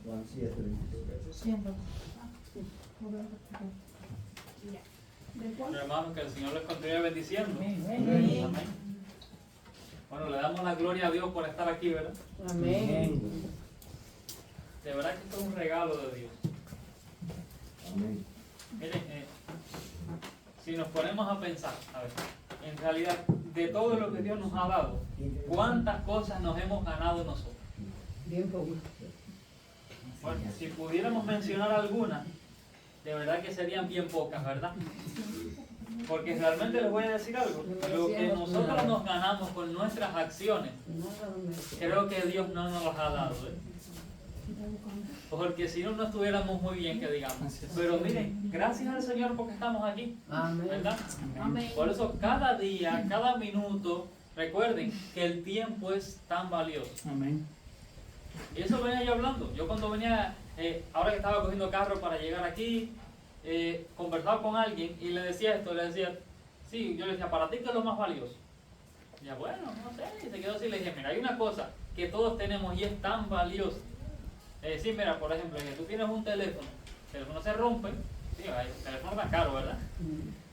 Juan 7, 23. Siempre. Bueno, hermanos, que el Señor les continúe bendiciendo. Amén. Amén. Bueno, le damos la gloria a Dios por estar aquí, ¿verdad? Amén. De verdad que esto es un regalo de Dios. Amén. Miren, si nos ponemos a pensar, a ver, en realidad, de todo lo que Dios nos ha dado, ¿cuántas cosas nos hemos ganado nosotros? Bien poco. Bueno, si pudiéramos mencionar algunas, de verdad que serían bien pocas, ¿verdad? Porque realmente les voy a decir algo, lo que nosotros nos ganamos con nuestras acciones, creo que Dios no nos las ha dado, ¿eh? Porque si no, no estuviéramos muy bien, que digamos. Pero miren, gracias al Señor porque estamos aquí, ¿verdad? Amén. Por eso cada día, cada minuto, recuerden que el tiempo es tan valioso. Amén. Y eso venía yo hablando. Yo cuando venía, ahora que estaba cogiendo carro para llegar aquí, conversaba con alguien y le decía esto, le decía, sí, yo le decía, ¿para ti qué es lo más valioso? Y ya, bueno, no sé, y se quedó así, le dije, mira, hay una cosa que todos tenemos y es tan valiosa. Sí, mira, por ejemplo, que tú tienes un teléfono, el teléfono se rompe, sí, el teléfono está caro, ¿verdad?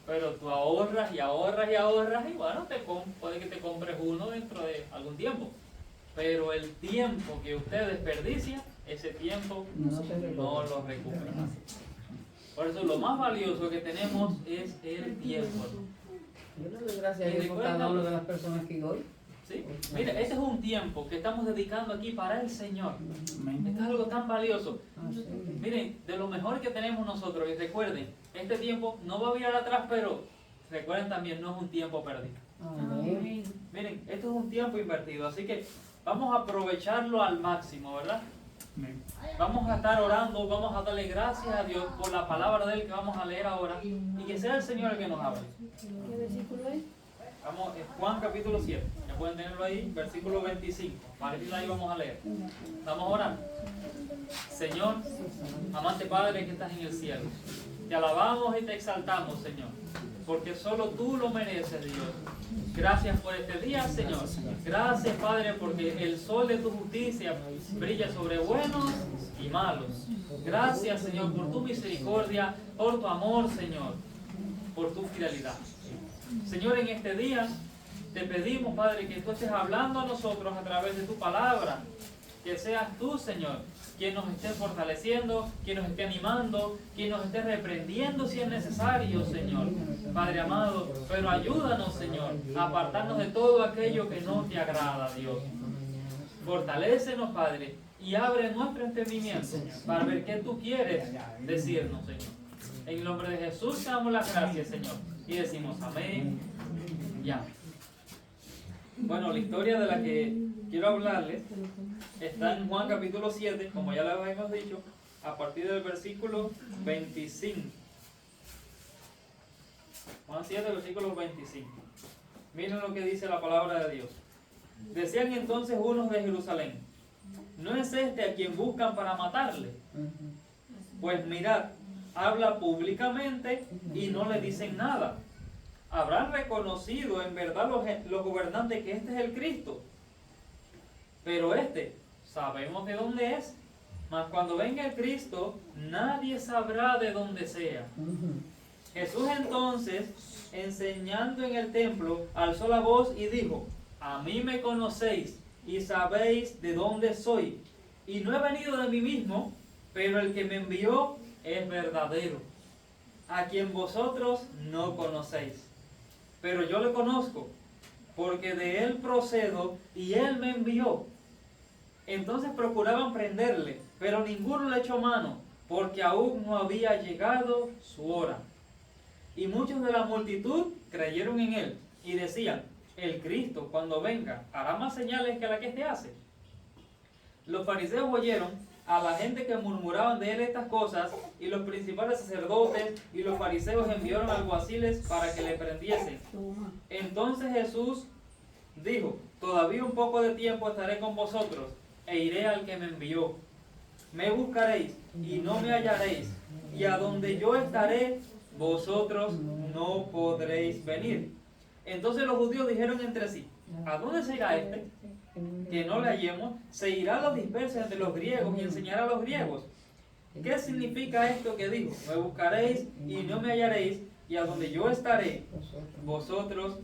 Pero tú ahorras y ahorras y ahorras y bueno, puede que te compres uno dentro de algún tiempo. Pero el tiempo que usted desperdicia, ese tiempo no lo recupera. Por eso lo más valioso que tenemos es el tiempo. Yo le doy gracias a Dios por cada una de las personas que hoy. ¿Sí? Mira, ese es un tiempo que estamos dedicando aquí para el Señor. Amén. Esto es algo tan valioso. Miren, de lo mejor que tenemos nosotros, y recuerden, este tiempo no va a virar atrás, pero recuerden también, no es un tiempo perdido. Amén. Miren, esto es un tiempo invertido, así que vamos a aprovecharlo al máximo, ¿verdad? Amén. Vamos a estar orando, vamos a darle gracias a Dios por la palabra de Él que vamos a leer ahora y que sea el Señor el que nos hable. ¿Qué versículo es? Vamos, Juan capítulo 7, ya pueden tenerlo ahí, versículo 25. Partir ahí vamos a leer. Vamos a orar. Señor, amante Padre que estás en el cielo, te alabamos y te exaltamos, Señor, porque solo tú lo mereces, Dios. Gracias por este día, Señor. Gracias, Padre, porque el sol de tu justicia brilla sobre buenos y malos. Gracias, Señor, por tu misericordia, por tu amor, Señor, por tu fidelidad. Señor, en este día te pedimos, Padre, que tú estés hablando a nosotros a través de tu palabra. Que seas tú, Señor, quien nos esté fortaleciendo, quien nos esté animando, quien nos esté reprendiendo si es necesario, Señor. Padre amado, pero ayúdanos, Señor, a apartarnos de todo aquello que no te agrada, Dios. Fortalécenos, Padre, y abre nuestro entendimiento para ver qué tú quieres decirnos, Señor. En el nombre de Jesús te damos las gracias, Señor. Y decimos amén y amén. Bueno, la historia de la que quiero hablarles está en Juan capítulo 7, como ya lo hemos dicho, a partir del versículo 25. Juan 7, versículo 25. Miren lo que dice la palabra de Dios. Decían entonces unos de Jerusalén, ¿no es este a quien buscan para matarle? Pues mirad, habla públicamente y no le dicen nada. Habrán reconocido en verdad los gobernantes que este es el Cristo. Pero sabemos de dónde es. Mas cuando venga el Cristo, nadie sabrá de dónde sea. Jesús entonces, enseñando en el templo, alzó la voz y dijo, a mí me conocéis y sabéis de dónde soy. Y no he venido de mí mismo, pero el que me envió es verdadero, a quien vosotros no conocéis. Pero yo le conozco, porque de él procedo y él me envió. Entonces procuraban prenderle, pero ninguno le echó mano, porque aún no había llegado su hora. Y muchos de la multitud creyeron en él y decían, el Cristo cuando venga hará más señales que la que éste hace. Los fariseos oyeron a la gente que murmuraban de él estas cosas, y los principales sacerdotes y los fariseos enviaron alguaciles para que le prendiesen. Entonces Jesús dijo, todavía un poco de tiempo estaré con vosotros, e iré al que me envió. Me buscaréis y no me hallaréis, y a donde yo estaré, vosotros no podréis venir. Entonces los judíos dijeron entre sí, ¿a dónde se irá este? que no le hallemos, se irá a los dispersos entre los griegos y enseñará a los griegos. ¿Qué significa esto que dijo? Me buscaréis y no me hallaréis, y a donde yo estaré, vosotros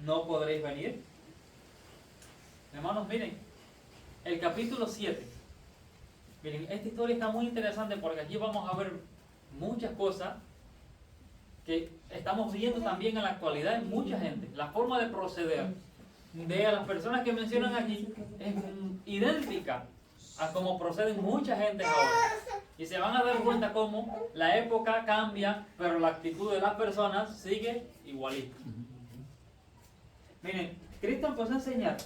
no podréis venir. Hermanos, miren, el capítulo 7. Miren, esta historia está muy interesante porque aquí vamos a ver muchas cosas que estamos viendo también en la actualidad en mucha gente. La forma de proceder de las personas que mencionan aquí es idéntica a cómo proceden mucha gente ahora. Y se van a dar cuenta cómo la época cambia, pero la actitud de las personas sigue igualita. Miren, Cristo empezó a enseñar,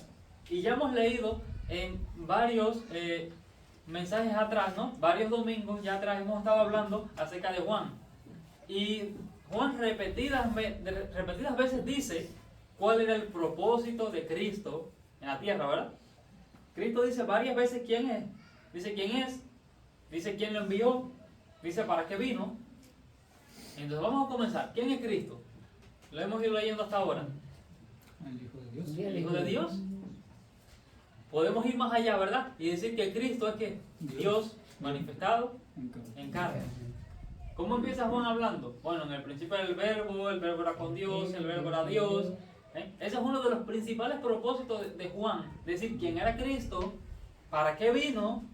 y ya hemos leído en varios mensajes atrás, ¿no? Varios domingos ya atrás hemos estado hablando acerca de Juan. Y Juan repetidas veces dice cuál era el propósito de Cristo en la tierra, ¿verdad? Cristo dice varias veces quién es. Dice quién es, dice quién lo envió, dice para qué vino. Entonces vamos a comenzar. ¿Quién es Cristo? Lo hemos ido leyendo hasta ahora. El Hijo de Dios. El Hijo de Dios. Podemos ir más allá, ¿verdad? Y decir que Cristo es que Dios manifestado en carne. ¿Cómo empieza Juan hablando? Bueno, en el principio era el verbo era con Dios, el verbo era Dios. Ese es uno de los principales propósitos de Juan, decir quién era Cristo, para qué vino,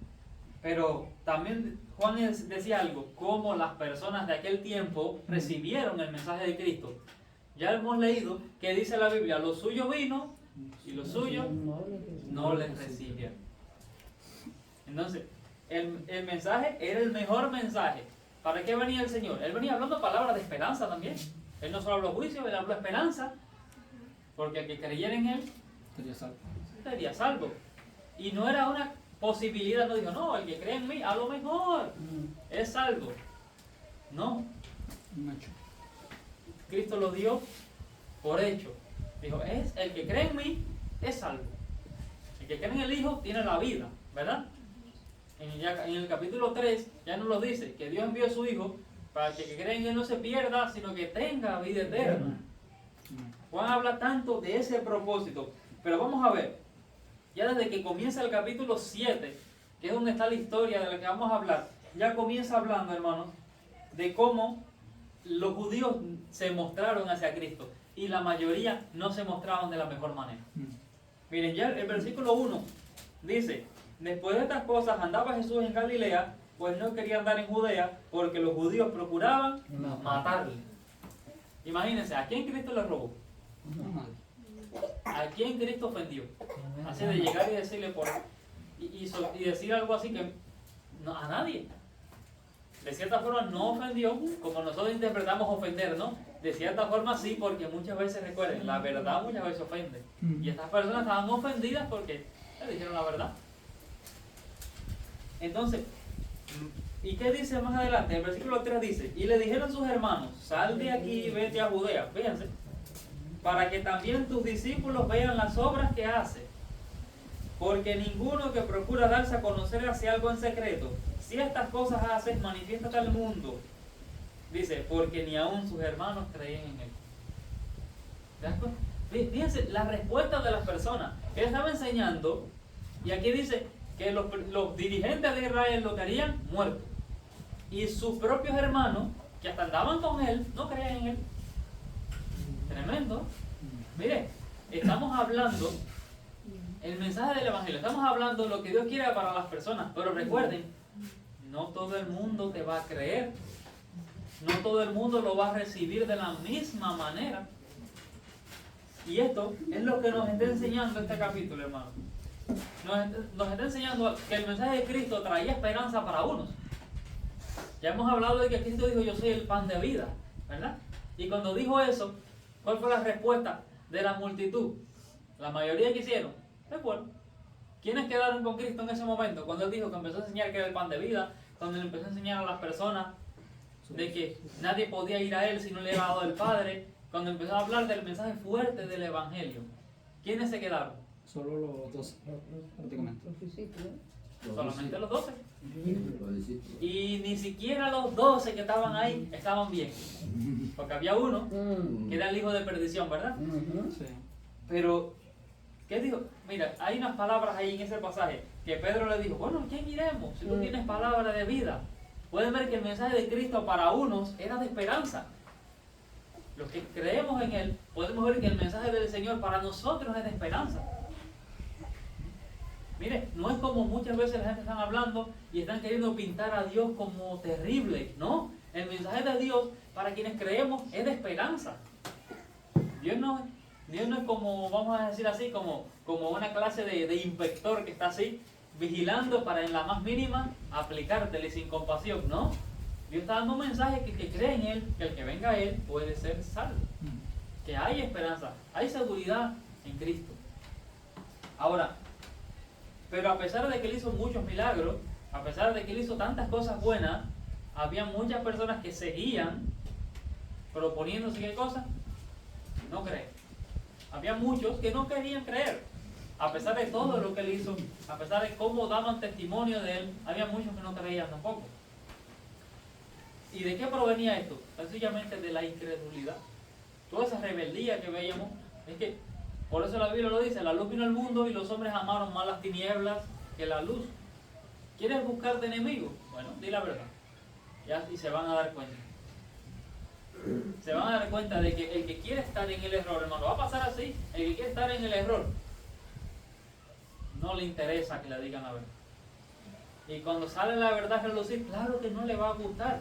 pero también Juan decía algo, cómo las personas de aquel tiempo recibieron el mensaje de Cristo. Ya hemos leído que dice la Biblia, lo suyo vino y lo suyo no les recibieron. Entonces, el mensaje era el mejor mensaje. ¿Para qué venía el Señor? Él venía hablando palabras de esperanza también. Él no solo habló juicio, él habló esperanza. Porque el que creyera en él sería salvo. Y no era una posibilidad, no dijo, no, el que cree en mí, a lo mejor es salvo. No. Cristo lo dio por hecho. Dijo, el que cree en mí es salvo. El que cree en el Hijo tiene la vida, ¿verdad? En el capítulo 3 ya nos lo dice, que Dios envió a su Hijo para que el que cree en él no se pierda, sino que tenga vida eterna. Juan habla tanto de ese propósito, pero vamos a ver, ya desde que comienza el capítulo 7, que es donde está la historia de la que vamos a hablar, ya comienza hablando, hermanos, de cómo los judíos se mostraron hacia Cristo, y la mayoría no se mostraron de la mejor manera. Miren, ya el versículo 1 dice, después de estas cosas andaba Jesús en Galilea, pues no quería andar en Judea, porque los judíos procuraban matarle. Imagínense, ¿a quién Cristo le robó? ¿A quién Cristo ofendió? Así de llegar y decirle y decir algo así que no, a nadie. De cierta forma no ofendió, como nosotros interpretamos ofender, ¿no? De cierta forma sí, porque muchas veces, recuerden, la verdad muchas veces ofende. Y estas personas estaban ofendidas porque le dijeron la verdad. Entonces, ¿y qué dice más adelante? El versículo 3 dice, y le dijeron sus hermanos, sal de aquí y vete a Judea. Fíjense, para que también tus discípulos vean las obras que hace. Porque ninguno que procura darse a conocer hace algo en secreto. Si estas cosas haces, manifiéstate al mundo. Dice, porque ni aun sus hermanos creían en él. ¿Te das cuenta? Fíjense la respuesta de las personas. Él estaba enseñando, y aquí dice que los dirigentes de Israel lo querían muerto. Y sus propios hermanos, que hasta andaban con él, no creían en él. Tremendo. Mire, estamos hablando el mensaje del Evangelio, estamos hablando de lo que Dios quiere para las personas, pero recuerden, no todo el mundo te va a creer, no todo el mundo lo va a recibir de la misma manera. Y esto es lo que nos está enseñando este capítulo, hermano. Nos está enseñando que el mensaje de Cristo traía esperanza para unos. Ya hemos hablado de que Cristo dijo, yo soy el pan de vida, ¿verdad? Y cuando dijo eso, ¿cuál fue la respuesta de la multitud? La mayoría que hicieron, de acuerdo. ¿Quiénes quedaron con Cristo en ese momento? Cuando Él dijo que empezó a enseñar que era el pan de vida, cuando Él empezó a enseñar a las personas de que nadie podía ir a Él si no le era dado el Padre, cuando empezó a hablar del mensaje fuerte del Evangelio. ¿Quiénes se quedaron? Solo los 12, prácticamente. Solamente los 12. Y ni siquiera los 12 que estaban ahí estaban bien. Porque había uno que era el hijo de perdición, ¿verdad? Sí. Pero ¿Qué dijo? Mira, hay unas palabras ahí en ese pasaje que Pedro le dijo, bueno, ¿quién iremos? Si tú tienes palabra de vida. Pueden ver que el mensaje de Cristo para unos era de esperanza. Los que creemos en Él, podemos ver que el mensaje del Señor para nosotros es de esperanza. Mire, no es como muchas veces la gente está hablando y están queriendo pintar a Dios como terrible, ¿no? El mensaje de Dios para quienes creemos es de esperanza. Dios no es como, vamos a decir así, como una clase de inspector que está así, vigilando para en la más mínima aplicártele sin compasión, ¿no? Dios está dando un mensaje que el que cree en Él, que el que venga a Él puede ser salvo. Que hay esperanza, hay seguridad en Cristo. Ahora, pero a pesar de que Él hizo muchos milagros, a pesar de que Él hizo tantas cosas buenas, había muchas personas que seguían proponiéndose qué cosa, no creer. Había muchos que no querían creer. A pesar de todo lo que Él hizo, a pesar de cómo daban testimonio de Él, había muchos que no creían tampoco. ¿Y de qué provenía esto? Sencillamente de la incredulidad. Toda esa rebeldía que veíamos, es que, por eso la Biblia lo dice, la luz vino al mundo y los hombres amaron más las tinieblas que la luz. ¿Quieres buscarte enemigos? Bueno, di la verdad. Y se van a dar cuenta. Se van a dar cuenta de que el que quiere estar en el error, hermano, va a pasar así. El que quiere estar en el error, no le interesa que le digan la verdad. Y cuando sale la verdad a relucir, claro que no le va a gustar.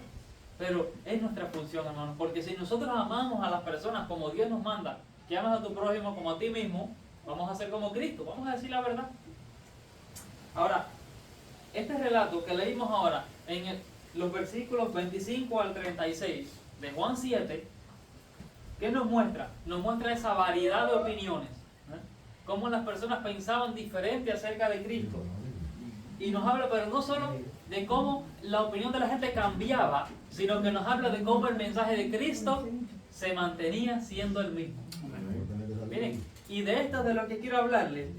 Pero es nuestra función, hermanos, porque si nosotros amamos a las personas como Dios nos manda, que amas a tu prójimo como a ti mismo, vamos a ser como Cristo, vamos a decir la verdad. Ahora, este relato que leímos ahora en los versículos 25 al 36 de Juan 7, ¿qué nos muestra? Nos muestra esa variedad de opiniones, ¿eh? Cómo las personas pensaban diferente acerca de Cristo. Y nos habla, pero no solo de cómo la opinión de la gente cambiaba, sino que nos habla de cómo el mensaje de Cristo se mantenía siendo el mismo. Miren, y de esto es de lo que quiero hablarles.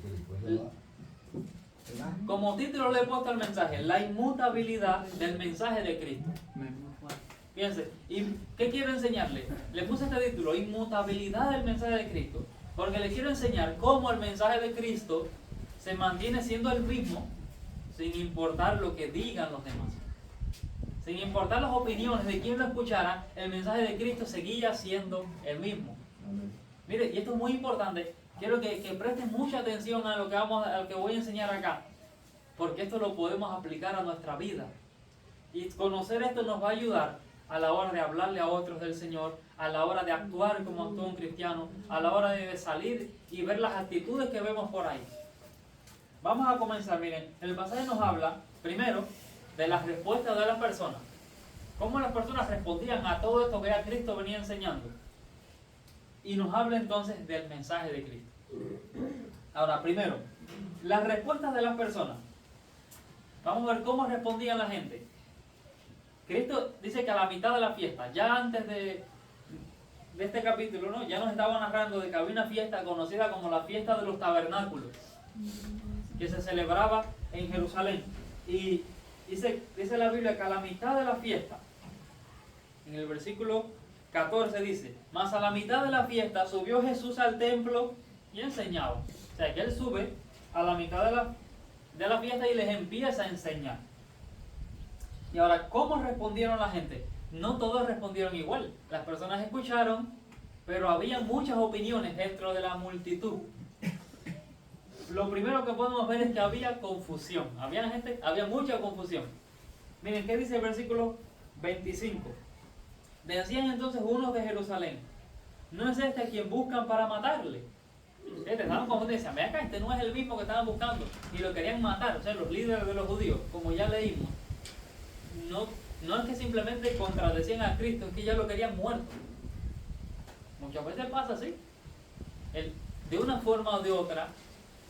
Como título le he puesto al mensaje, la inmutabilidad del mensaje de Cristo. Fíjense, ¿y qué quiero enseñarle? Le puse este título, inmutabilidad del mensaje de Cristo, porque le quiero enseñar cómo el mensaje de Cristo se mantiene siendo el mismo, sin importar lo que digan los demás. Sin importar las opiniones de quien lo escuchara, el mensaje de Cristo seguía siendo el mismo. Mire, y esto es muy importante. Quiero que presten mucha atención a lo que voy a enseñar acá, porque esto lo podemos aplicar a nuestra vida. Y conocer esto nos va a ayudar a la hora de hablarle a otros del Señor, a la hora de actuar como actúa un cristiano, a la hora de salir y ver las actitudes que vemos por ahí. Vamos a comenzar, miren, el pasaje nos habla, primero, de las respuestas de las personas. Cómo las personas respondían a todo esto que ya Cristo venía enseñando. Y nos habla entonces del mensaje de Cristo. Ahora, primero, las respuestas de las personas. Vamos a ver cómo respondía la gente. Cristo dice que a la mitad de la fiesta, ya antes de este capítulo, ¿no? Ya nos estaba narrando de que había una fiesta conocida como la fiesta de los tabernáculos, que se celebraba en Jerusalén. Y dice la Biblia que a la mitad de la fiesta, en el versículo 14 dice, mas a la mitad de la fiesta subió Jesús al templo y enseñaba. O sea que Él sube a la mitad de la fiesta y les empieza a enseñar. Y ahora, ¿cómo respondieron la gente? No todos respondieron igual. Las personas escucharon, pero había muchas opiniones dentro de la multitud. Lo primero que podemos ver es que había confusión. Había mucha confusión. Miren, ¿qué dice el versículo 25? Decían entonces unos de Jerusalén, ¿no es este a quien buscan para matarle? Estaban confundidos, decían, ve acá, este no es el mismo que estaban buscando. Y lo querían matar, o sea, los líderes de los judíos, como ya leímos. No es que simplemente contradecían a Cristo, es que ya lo querían muerto. Muchas veces pasa así. De una forma o de otra,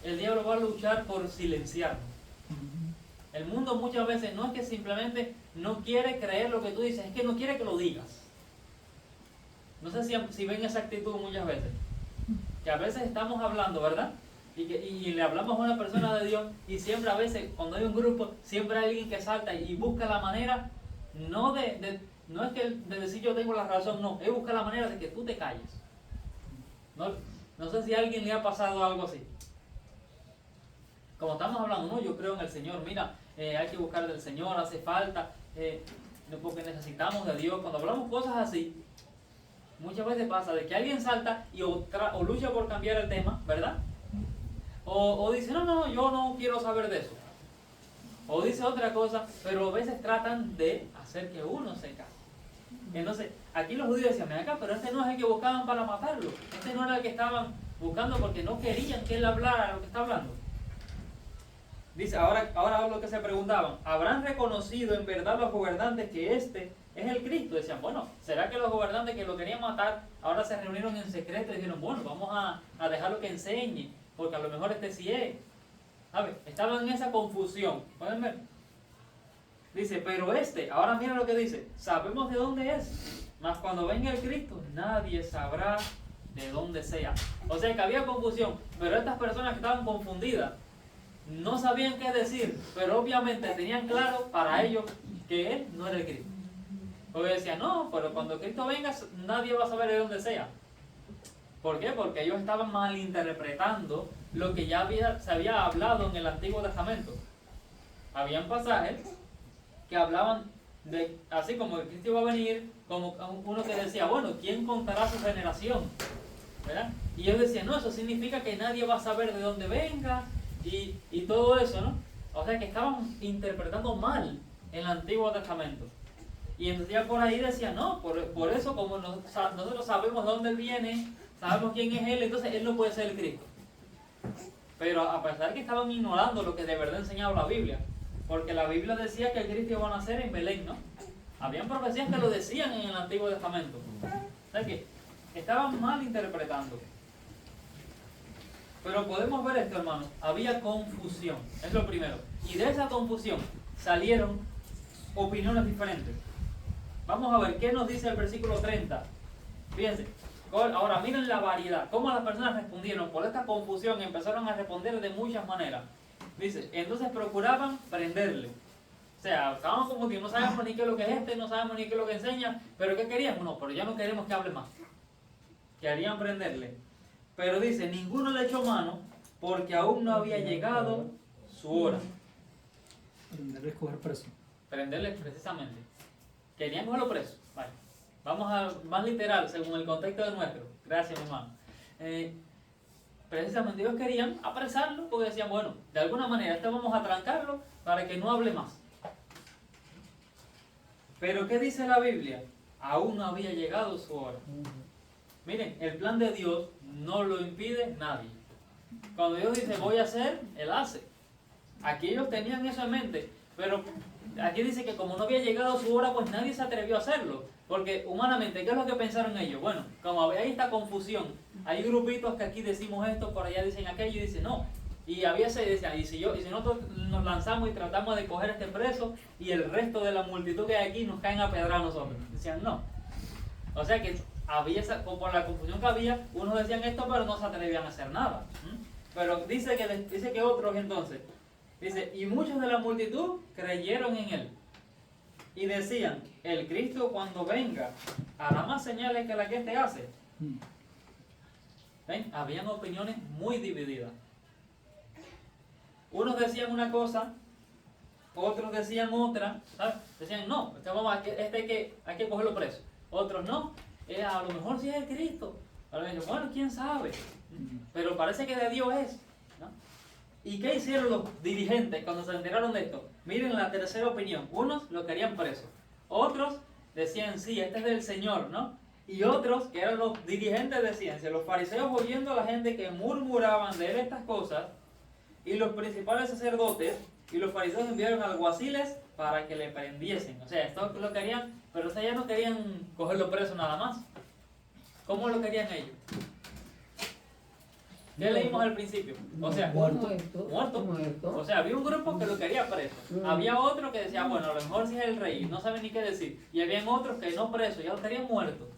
el diablo va a luchar por silenciarnos. El mundo muchas veces no es que simplemente no quiere creer lo que tú dices, es que no quiere que lo digas. No sé si ven esa actitud muchas veces. Que a veces estamos hablando, ¿verdad? Y le hablamos a una persona de Dios y siempre a veces, cuando hay un grupo, siempre hay alguien que salta y busca la manera, no es que de decir yo tengo la razón, no, es buscar la manera de que tú te calles. No sé si a alguien le ha pasado algo así. como estamos hablando, no, yo creo en el Señor, mira, hay que buscar del Señor, hace falta, porque necesitamos de Dios. Cuando hablamos cosas así, muchas veces pasa de que alguien salta y o lucha por cambiar el tema, ¿verdad? O dice, no, yo no quiero saber de eso. O dice otra cosa, pero a veces tratan de hacer que uno se case. Entonces, aquí los judíos decían, ven acá, pero este no es el que buscaban para matarlo. Este no era el que estaban buscando porque no querían que él hablara lo que está hablando. Dice, ahora lo que se preguntaban, ¿habrán reconocido en verdad los gobernantes que este es el Cristo? Decían, bueno, ¿será que los gobernantes que lo querían matar ahora se reunieron en secreto y dijeron, bueno, vamos a dejarlo que enseñe, porque a lo mejor este sí es? ¿Sabe? Estaban en esa confusión. ¿Pueden ver? Dice, pero ahora mira lo que dice, sabemos de dónde es, mas cuando venga el Cristo, nadie sabrá de dónde sea. O sea que había confusión, pero estas personas que estaban confundidas, no sabían qué decir, pero obviamente tenían claro para ellos que él no era el Cristo. Porque decían, no, pero cuando Cristo venga, nadie va a saber de dónde sea. ¿Por qué? Porque ellos estaban malinterpretando lo que ya se había hablado en el Antiguo Testamento. Habían pasajes que hablaban de, así como que Cristo iba a venir, como uno que decía, bueno, ¿quién contará su generación? ¿Verdad? Y ellos decían, no, eso significa que nadie va a saber de dónde venga y todo eso, ¿no? O sea que estaban interpretando mal el Antiguo Testamento. Y entonces ya por ahí decían, no, por eso como nosotros sabemos de dónde él viene, sabemos quién es él, entonces él no puede ser el Cristo. Pero a pesar de que estaban ignorando lo que de verdad enseñaba la Biblia, porque la Biblia decía que el Cristo iba a nacer en Belén, ¿no? Habían profecías que lo decían en el Antiguo Testamento. O sea que estaban mal interpretando. Pero podemos ver esto, hermanos. Había confusión, es lo primero. Y de esa confusión salieron opiniones diferentes. Vamos a ver qué nos dice el versículo 30. Fíjense. Ahora miren la variedad. Cómo las personas respondieron por esta confusión. Empezaron a responder de muchas maneras. Dice, entonces procuraban prenderle. O sea, estábamos confundidos. No sabemos ni qué es lo que es este, no sabemos ni qué es lo que enseña. Pero ¿qué querían? No, pero ya no queremos que hable más. Querían prenderle. Pero dice, ninguno le echó mano porque aún no había llegado su hora. Prenderle, escoger preso. Prenderle precisamente. Querían cogerlo preso. Vale. Vamos a más literal, según el contexto de nuestro. Gracias, mi hermano. Precisamente ellos querían apresarlo porque decían, bueno, de alguna manera vamos a trancarlo para que no hable más. Pero ¿qué dice la Biblia? Aún no había llegado su hora. Miren, el plan de Dios no lo impide nadie. Cuando Dios dice voy a hacer, Él hace. Aquí ellos tenían eso en mente, pero aquí dice que como no había llegado su hora, pues nadie se atrevió a hacerlo. Porque humanamente, ¿qué es lo que pensaron ellos? Bueno, como hay esta confusión, hay grupitos que aquí decimos esto, por allá dicen aquello y dicen no. Y había se decía, y si nosotros nos lanzamos y tratamos de coger este preso y el resto de la multitud que hay aquí nos caen a pedrar a nosotros. Decían no. O sea que había por la confusión que había, unos decían esto pero no se atrevían a hacer nada. Pero dice que otros entonces, dice, y muchos de la multitud creyeron en él. Y decían, el Cristo cuando venga hará más señales que la que este hace. ¿Ven? Habían opiniones muy divididas. Unos decían una cosa, otros decían otra, ¿sabes? Decían, no, hay que cogerlo preso. Otros no, a lo mejor sí es el Cristo. A lo mejor, bueno, quién sabe. Pero parece que de Dios es, ¿no? ¿Y qué hicieron los dirigentes cuando se enteraron de esto? Miren la tercera opinión. Unos lo querían preso. Otros decían, sí, este es del Señor, ¿no? Y otros, que eran los dirigentes, decían, si los fariseos oyendo a la gente que murmuraban de él estas cosas, y los principales sacerdotes y los fariseos enviaron alguaciles para que le prendiesen. O sea, esto lo querían, pero ya no querían cogerlo preso nada más. ¿Cómo lo querían ellos? ¿Qué leímos al principio? O sea, muerto. O sea, había un grupo que lo quería preso. Había otro que decía, bueno, a lo mejor sí es el rey, no sabe ni qué decir. Y habían otros que no preso, ya lo querían muerto.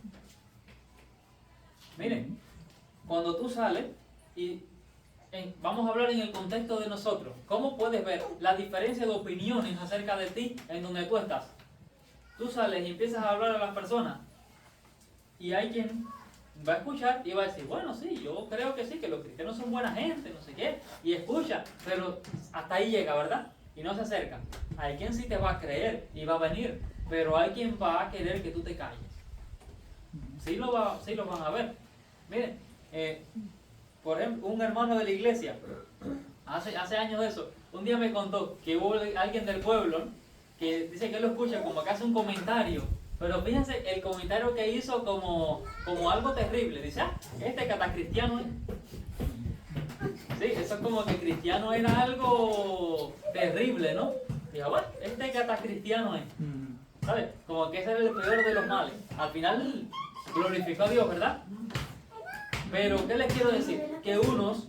Miren, cuando tú sales y vamos a hablar en el contexto de nosotros, ¿cómo puedes ver la diferencia de opiniones acerca de ti en donde tú estás? Tú sales y empiezas a hablar a las personas y hay quien va a escuchar y va a decir, bueno, sí, yo creo que sí, que los cristianos son buena gente, no sé qué, y escucha, pero hasta ahí llega, ¿verdad? Y no se acerca. Hay quien sí te va a creer y va a venir, pero hay quien va a querer que tú te calles. Sí lo van a ver. Miren, por ejemplo, un hermano de la iglesia, hace años de eso, un día me contó que hubo alguien del pueblo, ¿no?, que dice que él lo escucha como que hace un comentario, pero fíjense el comentario que hizo como algo terrible. Dice, este catacristiano es. Sí, eso es como que cristiano era algo terrible, ¿no? Dijo, bueno, este catacristiano es. ¿Sabes? Como que ese era el peor de los males. Al final glorificó a Dios, ¿verdad? Pero, ¿qué les quiero decir? Que unos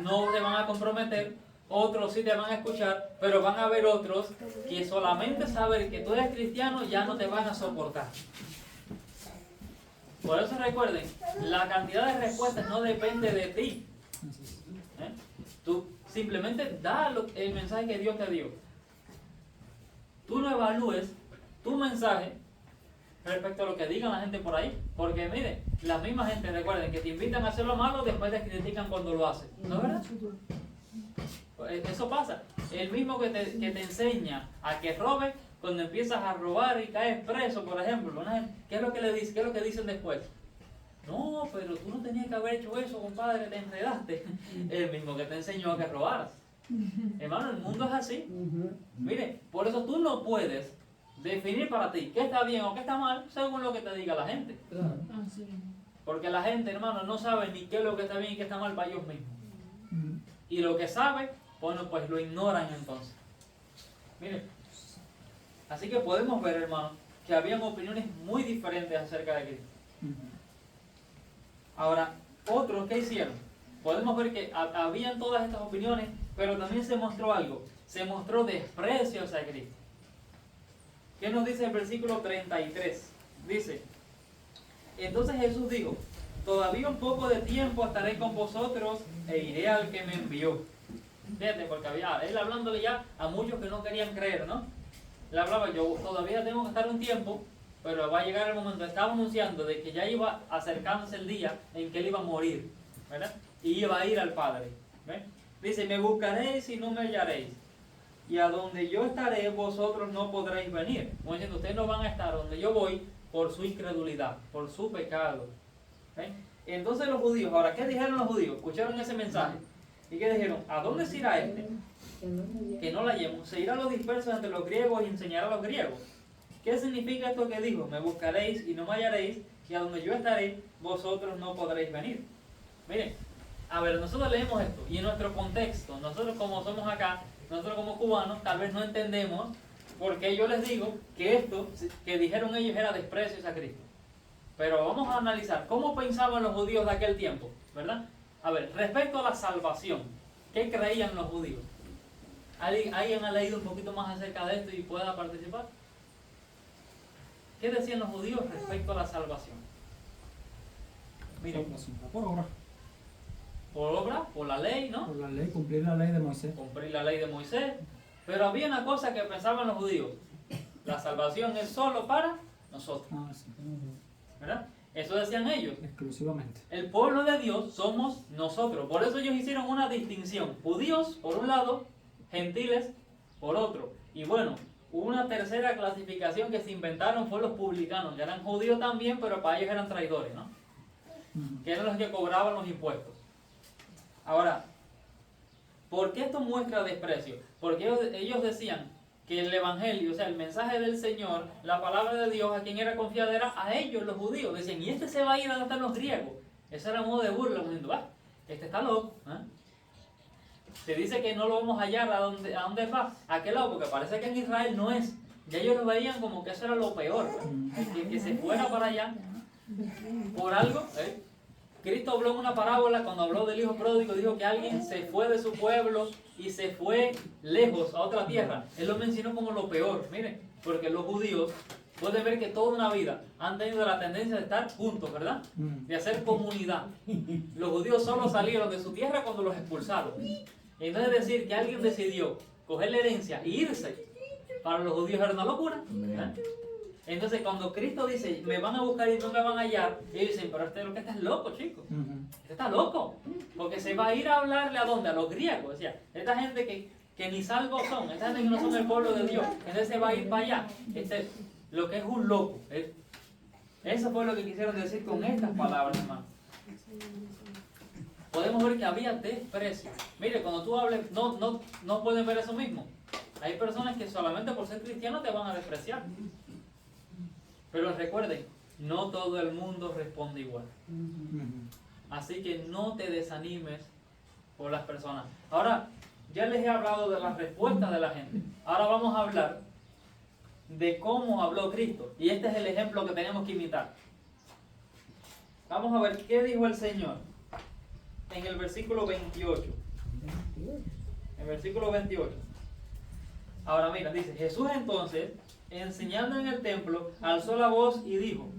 no te van a comprometer, otros sí te van a escuchar, pero van a haber otros que solamente saber que tú eres cristiano ya no te van a soportar. Por eso recuerden, la cantidad de respuestas no depende de ti. Tú simplemente da el mensaje que Dios te dio. Tú no evalúes tu mensaje respecto a lo que digan la gente por ahí, porque mire, la misma gente, recuerden, que te invitan a hacer lo malo, después te critican cuando lo haces, ¿no es verdad? Eso pasa. El mismo que te enseña a que robes, cuando empiezas a robar y caes preso, por ejemplo, ¿qué es lo que le dice? ¿Qué es lo que dicen después? No, pero tú no tenías que haber hecho eso, compadre, te enredaste. El mismo que te enseñó a que robaras. Hermano, el mundo es así. Mire, por eso tú no puedes definir para ti qué está bien o qué está mal según lo que te diga la gente. Porque la gente, hermano, no sabe ni qué es lo que está bien y qué está mal para ellos mismos. Y lo que sabe, bueno, pues lo ignoran entonces. Mire, así que podemos ver, hermano, que habían opiniones muy diferentes acerca de Cristo. Ahora, otros, ¿qué hicieron? Podemos ver que habían todas estas opiniones, pero también se mostró algo. Se mostró desprecio hacia Cristo. ¿Qué nos dice el versículo 33? Dice, entonces Jesús dijo, todavía un poco de tiempo estaré con vosotros e iré al que me envió. Fíjate, porque había él hablándole ya a muchos que no querían creer, ¿no? Él hablaba, yo todavía tengo que estar un tiempo, pero va a llegar el momento. Estaba anunciando de que ya iba acercándose el día en que él iba a morir, ¿verdad? Y iba a ir al Padre. ¿Ven? Dice, me buscaréis y no me hallaréis. Y a donde yo estaré, vosotros no podréis venir. Como diciendo, ustedes no van a estar donde yo voy por su incredulidad, por su pecado. ¿Ven? Entonces los judíos, ahora, ¿qué dijeron los judíos? Escucharon ese mensaje. ¿Y qué dijeron? ¿A dónde se irá este? Que no la hallemos. Se irá a los dispersos entre los griegos y enseñará a los griegos. ¿Qué significa esto que dijo? Me buscaréis y no me hallaréis, y a donde yo estaré, vosotros no podréis venir. Miren, a ver, nosotros leemos esto, y en nuestro contexto, nosotros como somos acá, nosotros como cubanos, tal vez no entendemos por qué yo les digo que esto que dijeron ellos era desprecio hacia Cristo. Pero vamos a analizar cómo pensaban los judíos de aquel tiempo, ¿verdad? A ver, respecto a la salvación, ¿qué creían los judíos? ¿Alguien ha leído un poquito más acerca de esto y pueda participar? ¿Qué decían los judíos respecto a la salvación? Miren, Por obra. por obra, por la ley, ¿no? Por la ley, cumplir la ley de Moisés. Cumplir la ley de Moisés. Pero había una cosa que pensaban los judíos. La salvación es solo para nosotros. Sí. ¿Verdad? Eso decían ellos. Exclusivamente. El pueblo de Dios somos nosotros. Por eso ellos hicieron una distinción. Judíos por un lado, gentiles por otro. Y bueno, una tercera clasificación que se inventaron fue los publicanos, que eran judíos también, pero para ellos eran traidores, ¿no? Que eran los que cobraban los impuestos. Ahora, ¿por qué esto muestra desprecio? Porque ellos decían que el evangelio, o sea, el mensaje del Señor, la palabra de Dios, a quien era confiada era a ellos, los judíos. Decían, y este se va a ir a donde están los griegos. Ese era modo de burla, diciendo, este está loco, ¿eh? Se dice que no lo vamos a hallar a dónde va, a aquel lado, porque parece que en Israel no es. Ya ellos lo veían como que eso era lo peor, que se fuera para allá por algo. Cristo habló en una parábola cuando habló del hijo pródigo, dijo que alguien se fue de su pueblo y se fue lejos a otra tierra. Él lo mencionó como lo peor, miren, porque los judíos pueden ver que toda una vida han tenido la tendencia de estar juntos, ¿verdad? De hacer comunidad. Los judíos solo salieron de su tierra cuando los expulsaron. Entonces decir que alguien decidió coger la herencia e irse, para los judíos era una locura. Entonces, cuando Cristo dice, me van a buscar y no me van a hallar, ellos dicen, pero este es lo que está loco, chico. Este está loco. Porque se va a ir a hablarle a dónde, a los griegos. O sea, esta gente que ni salvos son, esta gente que no son el pueblo de Dios. Entonces se va a ir para allá. Lo que es un loco. Eso fue lo que quisieron decir con estas palabras, hermano. Podemos ver que había desprecio. Mire, cuando tú hables, no pueden ver eso mismo. Hay personas que solamente por ser cristiano te van a despreciar. Pero recuerden, no todo el mundo responde igual. Así que no te desanimes por las personas. Ahora, ya les he hablado de las respuestas de la gente. Ahora vamos a hablar de cómo habló Cristo. Y este es el ejemplo que tenemos que imitar. Vamos a ver qué dijo el Señor en el versículo 28. En versículo 28. Ahora mira, dice, Jesús entonces, enseñando en el templo, alzó la voz y dijo,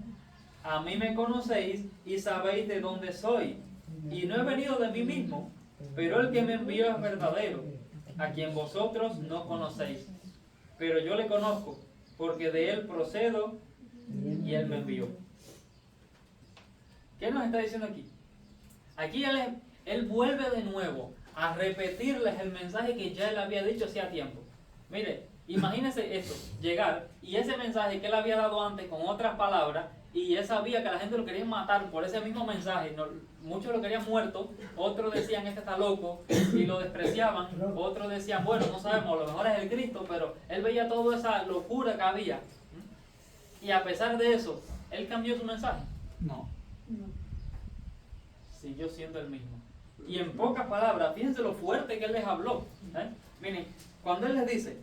a mí me conocéis y sabéis de dónde soy. Y no he venido de mí mismo, pero el que me envió es verdadero, a quien vosotros no conocéis. Pero yo le conozco, porque de él procedo y él me envió. ¿Qué nos está diciendo aquí? Aquí él vuelve de nuevo a repetirles el mensaje que ya él había dicho hacía tiempo. Mire, imagínense esto, llegar y ese mensaje que él había dado antes con otras palabras, y él sabía que la gente lo quería matar por ese mismo mensaje. Muchos lo querían muerto, otros decían este está loco y lo despreciaban, otros decían bueno, no sabemos, a lo mejor es el Cristo, pero él veía toda esa locura que había. Y a pesar de eso, él cambió su mensaje. No. Siguió siendo el mismo. Y en pocas palabras, fíjense lo fuerte que él les habló. Miren, cuando él les dice,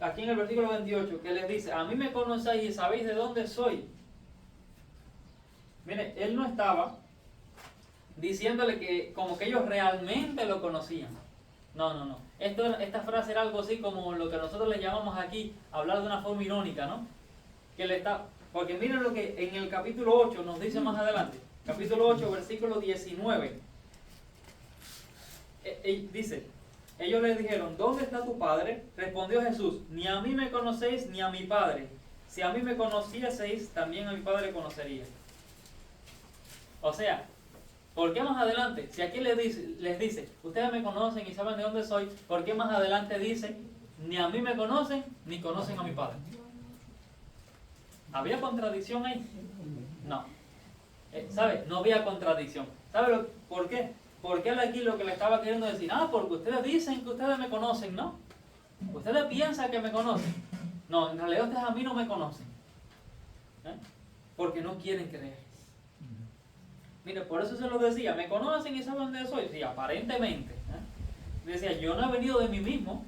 aquí en el versículo 28, que les dice, a mí me conocéis y sabéis de dónde soy. Miren, él no estaba diciéndole que como que ellos realmente lo conocían. No. Esta frase era algo así como lo que nosotros le llamamos aquí, hablar de una forma irónica, ¿no? Porque miren lo que en el capítulo 8 nos dice más adelante. Capítulo 8, versículo 19. Dice, ellos le dijeron, ¿dónde está tu padre? Respondió Jesús, ni a mí me conocéis ni a mi padre. Si a mí me conocieseis, también a mi padre conocería. O sea, ¿por qué más adelante? Si aquí les dice, ustedes me conocen y saben de dónde soy, ¿por qué más adelante dice, ni a mí me conocen ni conocen a mi padre? ¿Había contradicción ahí? No. ¿Sabe? No había contradicción. ¿Sabe por qué? Porque él aquí lo que le estaba queriendo decir, porque ustedes dicen que ustedes me conocen, ¿no? Ustedes piensan que me conocen. No, en realidad ustedes a mí no me conocen. Porque no quieren creer. Mire, por eso se lo decía, me conocen y saben dónde soy. Sí, aparentemente. Decía, yo no he venido de mí mismo.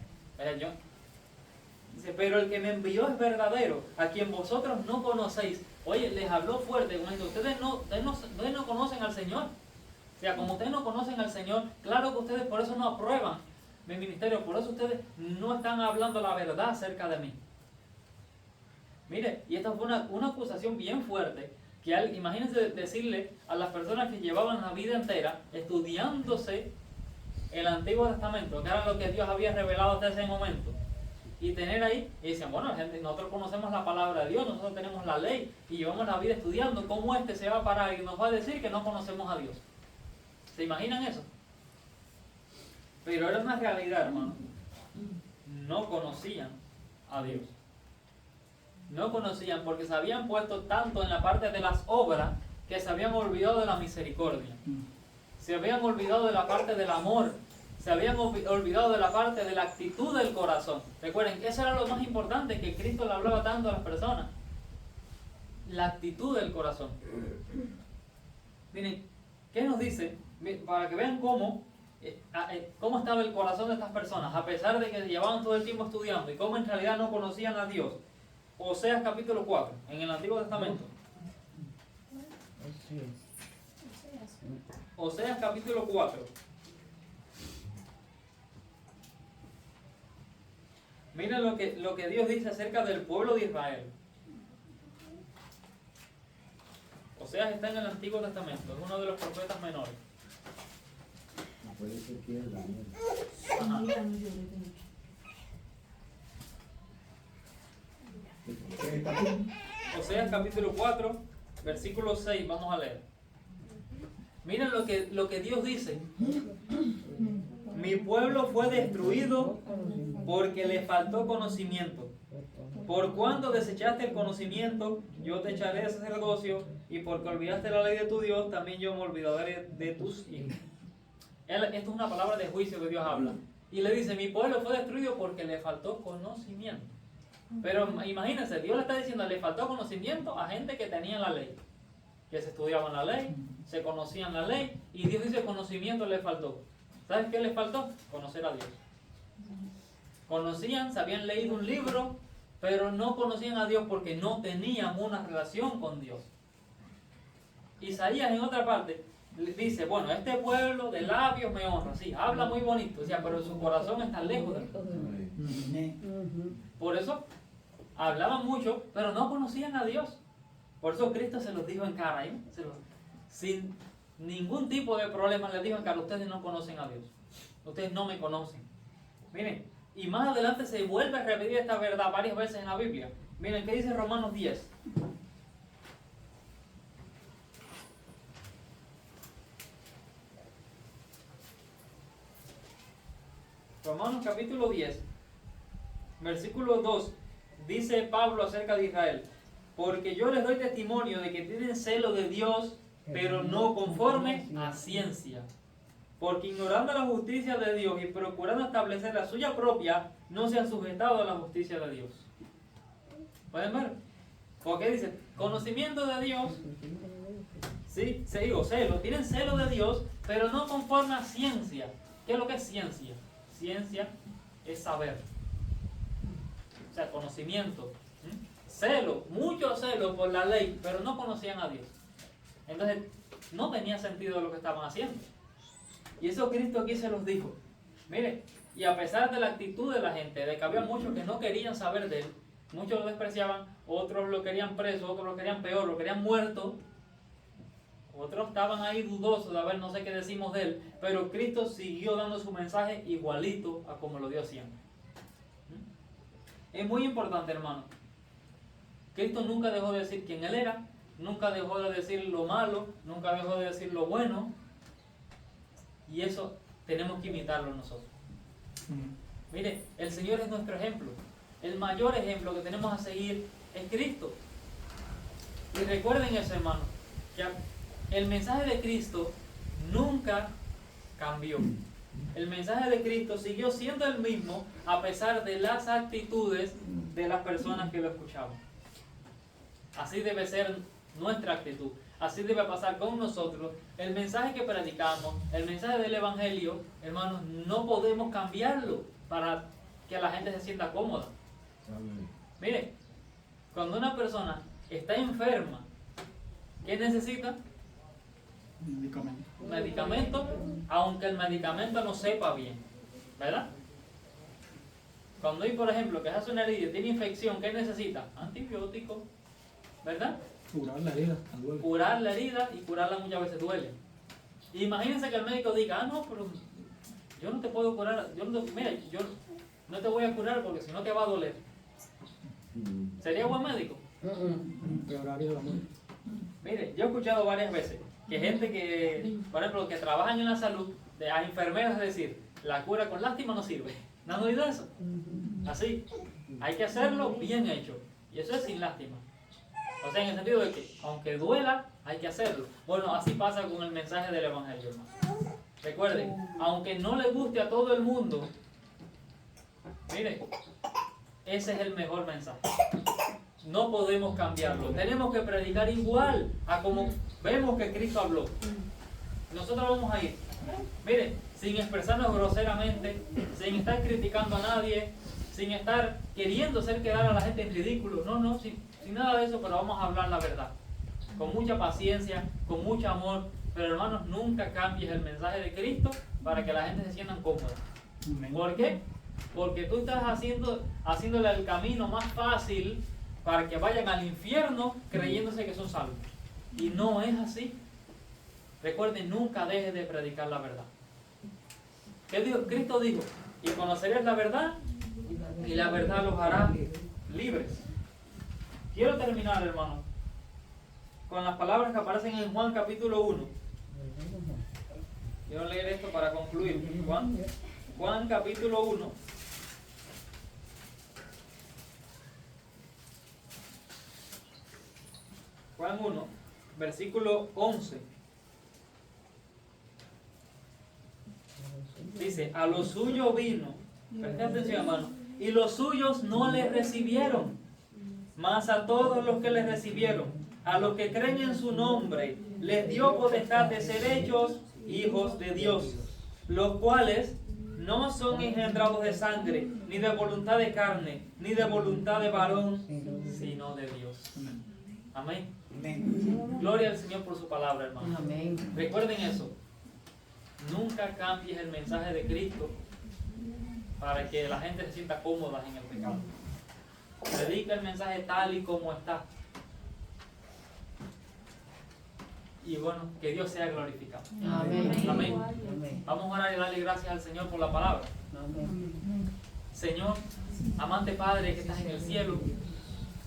Dice, pero el que me envió es verdadero, a quien vosotros no conocéis. Oye, les habló fuerte, ustedes no conocen al Señor. O sea, como ustedes no conocen al Señor, claro que ustedes por eso no aprueban mi ministerio, por eso ustedes no están hablando la verdad acerca de mí. Mire, y esta fue una acusación bien fuerte, que imagínense decirle a las personas que llevaban la vida entera estudiándose el Antiguo Testamento, que era lo que Dios había revelado hasta ese momento, y tener ahí, y decían, bueno, gente, nosotros conocemos la palabra de Dios, nosotros tenemos la ley, y llevamos la vida estudiando, ¿cómo se va a parar y nos va a decir que no conocemos a Dios? ¿Se imaginan eso? Pero era una realidad, hermano. No conocían a Dios. No conocían porque se habían puesto tanto en la parte de las obras que se habían olvidado de la misericordia. Se habían olvidado de la parte del amor. Se habían olvidado de la parte de la actitud del corazón. Recuerden que eso era lo más importante que Cristo le hablaba tanto a las personas. La actitud del corazón. Miren, ¿qué nos dice? Para que vean cómo estaba el corazón de estas personas, a pesar de que llevaban todo el tiempo estudiando y cómo en realidad no conocían a Dios. Oseas capítulo 4, en el Antiguo Testamento. Oseas capítulo 4. Miren lo que Dios dice acerca del pueblo de Israel. Oseas está en el Antiguo Testamento, es uno de los profetas menores. Puede ser que es Daniel. Ajá. Es Oseas capítulo 4, versículo 6, vamos a leer. Miren lo que Dios dice. Mi pueblo fue destruido porque le faltó conocimiento. Por cuanto desechaste el conocimiento, yo te echaré de sacerdocio, y porque olvidaste la ley de tu Dios, también yo me olvidaré de tus hijos. Esto es una palabra de juicio que Dios habla. Y le dice, mi pueblo fue destruido porque le faltó conocimiento. Pero imagínense, Dios le está diciendo, le faltó conocimiento a gente que tenía la ley. Que se estudiaban la ley, se conocían la ley, y Dios dice, conocimiento le faltó. ¿Sabes qué le faltó? Conocer a Dios. Conocían, se habían leído un libro, pero no conocían a Dios porque no tenían una relación con Dios. Isaías en otra parte dice, bueno, este pueblo de labios me honra, sí, habla muy bonito, o sea, pero su corazón está lejos de mí. Por eso hablaban mucho, pero no conocían a Dios. Por eso Cristo se los dijo en cara, ¿eh? Sin ningún tipo de problema les dijo en cara, ustedes no conocen a Dios, ustedes no me conocen. Miren, y más adelante se vuelve a repetir esta verdad varias veces en la Biblia. Miren, ¿qué dice Romanos 10? Romanos capítulo 10, versículo 2, dice Pablo acerca de Israel, porque yo les doy testimonio de que tienen celo de Dios, pero no conforme a ciencia. Porque ignorando la justicia de Dios y procurando establecer la suya propia, no se han sujetado a la justicia de Dios. ¿Pueden ver? Porque dice, conocimiento de Dios, ¿sí? Celo, tienen celo de Dios, pero no conforme a ciencia. ¿Qué es lo que es ciencia? Ciencia es saber. O sea, conocimiento. Celo, mucho celo por la ley, pero no conocían a Dios. Entonces, no tenía sentido lo que estaban haciendo. Y eso Cristo aquí se los dijo. Mire, y a pesar de la actitud de la gente, de que había muchos que no querían saber de él, muchos lo despreciaban, otros lo querían preso, otros lo querían peor, lo querían muerto, otros estaban ahí dudosos de a ver, no sé qué decimos de él, pero Cristo siguió dando su mensaje igualito a como lo dio siempre. Es muy importante, hermano. Cristo nunca dejó de decir quién él era, nunca dejó de decir lo malo, nunca dejó de decir lo bueno, y eso tenemos que imitarlo nosotros. Mire, el Señor es nuestro ejemplo. El mayor ejemplo que tenemos a seguir es Cristo. Y recuerden eso, hermano, que el mensaje de Cristo nunca cambió. El mensaje de Cristo siguió siendo el mismo a pesar de las actitudes de las personas que lo escuchaban. Así debe ser nuestra actitud. Así debe pasar con nosotros. El mensaje que predicamos, el mensaje del Evangelio, hermanos, no podemos cambiarlo para que la gente se sienta cómoda. Mire, cuando una persona está enferma, ¿qué necesita? Medicamento. Un medicamento, aunque el medicamento no sepa bien, ¿verdad? Cuando hay, por ejemplo, que se hace una herida y tiene infección, ¿qué necesita? Antibiótico, ¿verdad? Curar la herida, duele. Curar la herida, y curarla muchas veces duele. Imagínense que el médico diga, no, pero yo no te puedo curar, mira, yo no te voy a curar porque si no te va a doler. ¿Sería buen médico? Empeoraría la muerte. Mire, yo he escuchado varias veces que gente que, por ejemplo, que trabajan en la salud, a enfermeras decir, la cura con lástima no sirve. ¿No han oído eso? Así, hay que hacerlo bien hecho. Y eso es sin lástima. O sea, en el sentido de que, aunque duela, hay que hacerlo. Bueno, así pasa con el mensaje del Evangelio, hermano. Recuerden, aunque no le guste a todo el mundo, mire, ese es el mejor mensaje. No podemos cambiarlo. Tenemos que predicar igual a como vemos que Cristo habló. Nosotros vamos a ir, mire, sin expresarnos groseramente, sin estar criticando a nadie, sin estar queriendo hacer quedar a la gente en ridículo. No, sin nada de eso, pero vamos a hablar la verdad. Con mucha paciencia, con mucho amor. Pero hermanos, nunca cambies el mensaje de Cristo para que la gente se sienta cómoda. ¿Por qué? Porque tú estás haciéndole el camino más fácil para que vayan al infierno creyéndose que son salvos. Y no es así. Recuerden, nunca dejes de predicar la verdad. ¿Qué dijo? Cristo dijo, y conoceréis la verdad, y la verdad los hará libres. Quiero terminar, hermano, con las palabras que aparecen en Juan capítulo 1. Quiero leer esto para concluir. Juan capítulo 1. Juan 1, versículo 11. Dice, a lo suyo vino. Presta atención, hermano. Y los suyos no le recibieron. Mas a todos los que le recibieron, a los que creen en su nombre, les dio potestad de ser hechos hijos de Dios, los cuales no son engendrados de sangre, ni de voluntad de carne, ni de voluntad de varón, sino de Dios. Amén. Gloria al Señor por su palabra, hermano. Amén. Recuerden eso. Nunca cambies el mensaje de Cristo para que la gente se sienta cómoda en el pecado. Predica el mensaje tal y como está. Y bueno, que Dios sea glorificado. Amén. Amén. Amén. Vamos a orar y darle gracias al Señor por la palabra. Amén. Señor, amante Padre que estás en el cielo,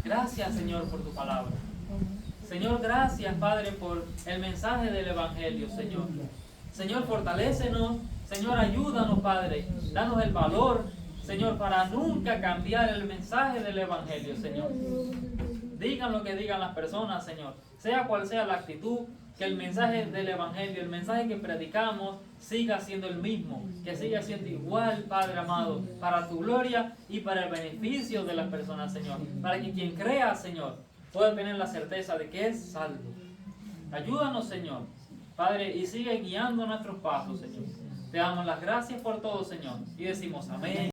gracias, Señor, por tu palabra. Señor, gracias, Padre, por el mensaje del Evangelio, Señor. Señor, fortalécenos. Señor, ayúdanos, Padre. Danos el valor, Señor, para nunca cambiar el mensaje del Evangelio, Señor. Digan lo que digan las personas, Señor. Sea cual sea la actitud, que el mensaje del Evangelio, el mensaje que predicamos, siga siendo el mismo. Que siga siendo igual, Padre amado, para tu gloria y para el beneficio de las personas, Señor. Para que quien crea, Señor, pueda tener la certeza de que es salvo. Ayúdanos, Señor, Padre, y sigue guiando nuestros pasos, Señor. Te damos las gracias por todo, Señor, y decimos amén.